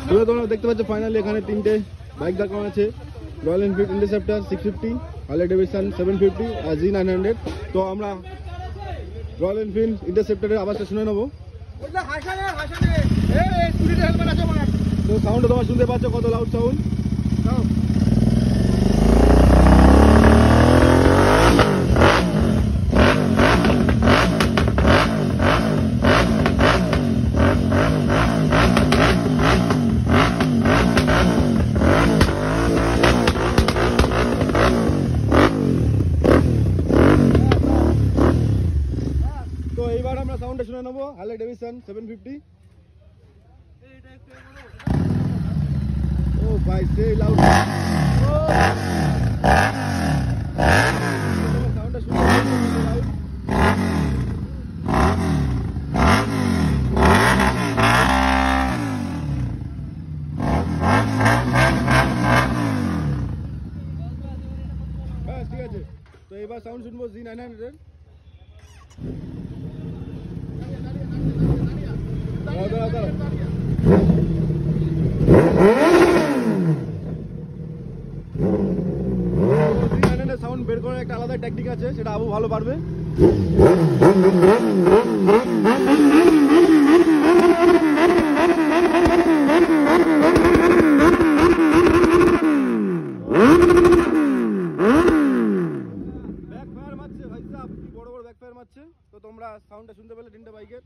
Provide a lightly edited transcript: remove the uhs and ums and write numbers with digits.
তোমরা দেখতে পাচ্ছ ফাইনালি এখানে তিনটে বাইক দাঁড় করানো আছে, royal Enfield interceptor 650, Harley Davidson 750 আর Z900। তো আমরা রয়্যাল এনফিল্ড ইন্টারসেপ্টরের আওয়াজটা শুনে নেবো। তো সাউন্ডটা তোমরা শুনতে পাচ্ছ, কত লাউড সাউন্ড। তো এইবার আমরা সাউন্ডটা শুনে নেবো হার্লে ডেভিডসন 750। ও ভাই সেই লাউড সাউন্ডটা শুনে লাউড। হ্যাঁ ঠিক আছে। তো এবার সাউন্ড শুনবো Z900। সাউন্ড বের করার একটা আলাদা টেকনিক আছে, সেটা আবু ভালো পারবে। ব্যাকফায়ার মারছে ভাই সাহেব, বড় বড় ব্যাকফায়ার মারছে। তো তোমরা সাউন্ডটা শুনতে পেলে তিনটা বাইকের।